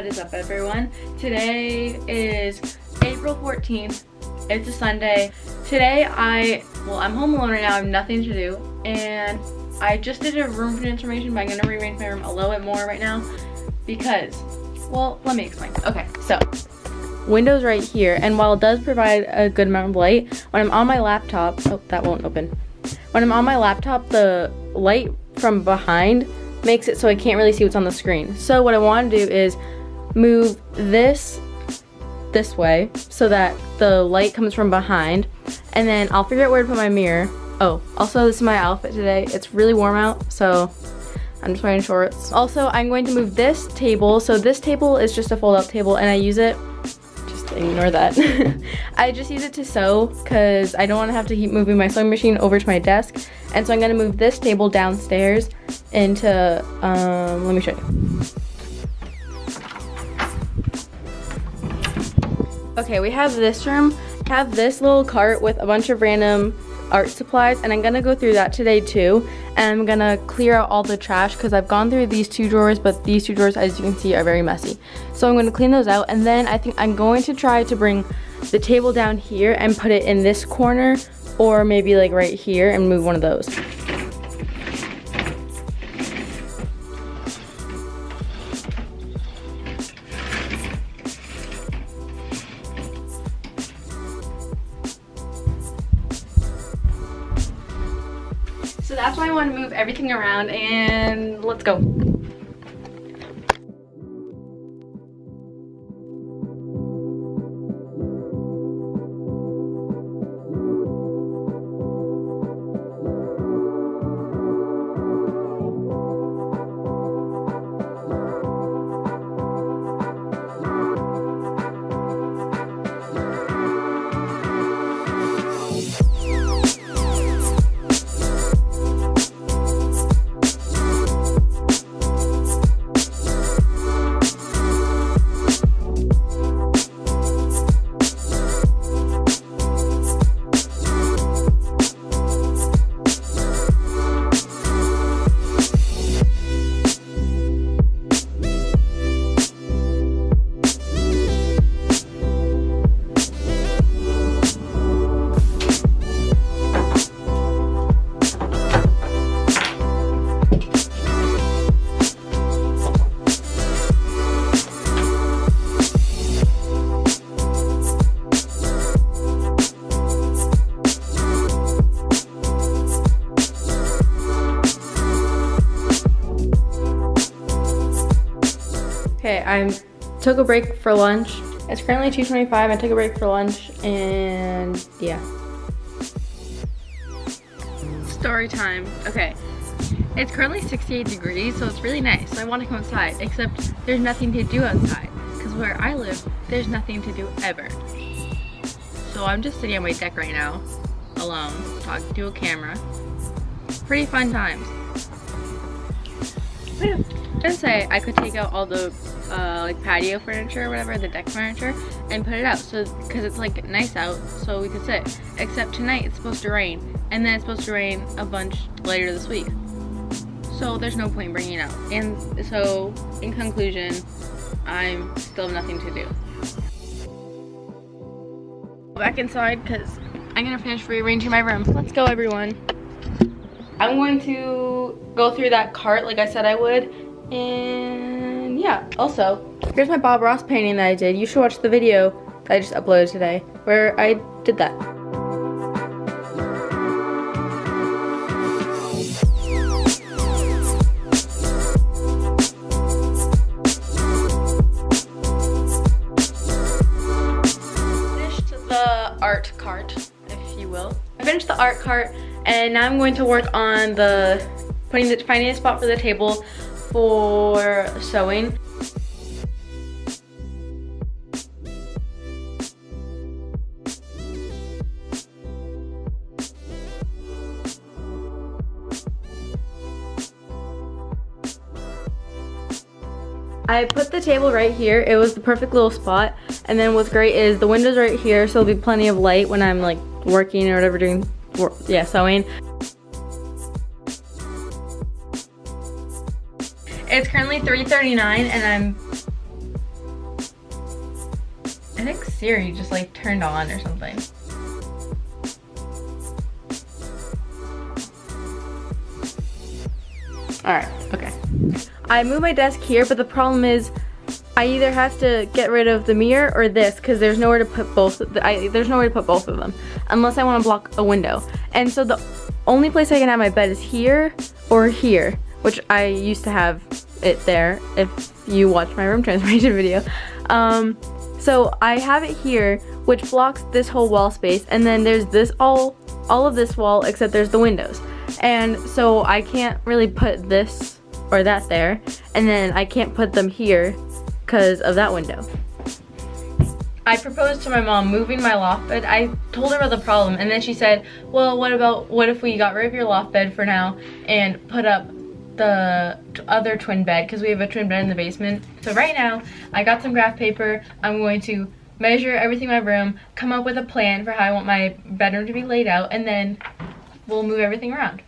What is up, everyone? Today is April 14th. It's a Sunday. Today I'm home alone right now. I have nothing to do, and I just did a room transformation, but I'm gonna rearrange my room a little bit more right now because, well, let me explain. Okay, so windows right here, and while it does provide a good amount of light, when I'm on my laptop, oh, that won't open. When I'm on my laptop, the light from behind makes it so I can't really see what's on the screen. So what I want to do is move this way so that the light comes from behind, and then I'll figure out where to put my mirror. Oh, also this is my outfit today. It's really warm out, so I'm just wearing shorts. Also, I'm going to move this table. So this table is just a fold-out table, and I use it, just ignore that. I just use it to sew because I don't want to have to keep moving my sewing machine over to my desk. And so I'm gonna move this table downstairs into, let me show you. Okay, we have this room. I have this little cart with a bunch of random art supplies, and I'm gonna go through that today too. And I'm gonna clear out all the trash because I've gone through these two drawers, but these two drawers, as you can see, are very messy. So I'm gonna clean those out, and then I think I'm going to try to bring the table down here and put it in this corner, or maybe like right here, and move one of those. So that's why I want to move everything around, and let's go. Okay, I took a break for lunch. It's currently 2:25. I took a break for lunch, and yeah. Story time. Okay, it's currently 68 degrees, so it's really nice. So I want to come outside, except there's nothing to do outside because where I live, there's nothing to do ever. So I'm just sitting on my deck right now, alone, talking to a camera. Pretty fun times. Yeah. I was gonna say I could take out all the like patio furniture or whatever, the deck furniture, and put it out, so because it's like nice out, so we could sit. Except tonight it's supposed to rain, and then it's supposed to rain a bunch later this week, so there's no point bringing it out. And so in conclusion, I'm still have nothing to do. Back inside because I'm gonna finish rearranging my room. Let's go, everyone. I'm going to go through that cart like I said I would. And yeah, also, here's my Bob Ross painting that I did. You should watch the video that I just uploaded today where I did that. Finished the art cart, if you will. I finished the art cart, and now I'm going to work on finding a spot for the table for sewing. I put the table right here. It was the perfect little spot. And then what's great is the window's right here, so there'll be plenty of light when I'm like working or whatever, doing sewing. It's currently 3:39 and I'm I think Siri just like turned on or something. Alright, okay. I moved my desk here, but the problem is I either have to get rid of the mirror or this because there's nowhere to put both. There's nowhere to put both of them unless I want to block a window. And so the only place I can have my bed is here or here, which I used to have it there if you watch my room transformation video. So I have it here, which blocks this whole wall space, and then there's this all of this wall except there's the windows. And so I can't really put this or that there, and then I can't put them here because of that window. I proposed to my mom moving my loft bed. I told her about the problem, and then she said, well, what if we got rid of your loft bed for now and put up the other twin bed, because we have a twin bed in the basement. So right now, I got some graph paper. I'm going to measure everything in my room, come up with a plan for how I want my bedroom to be laid out, and then we'll move everything around.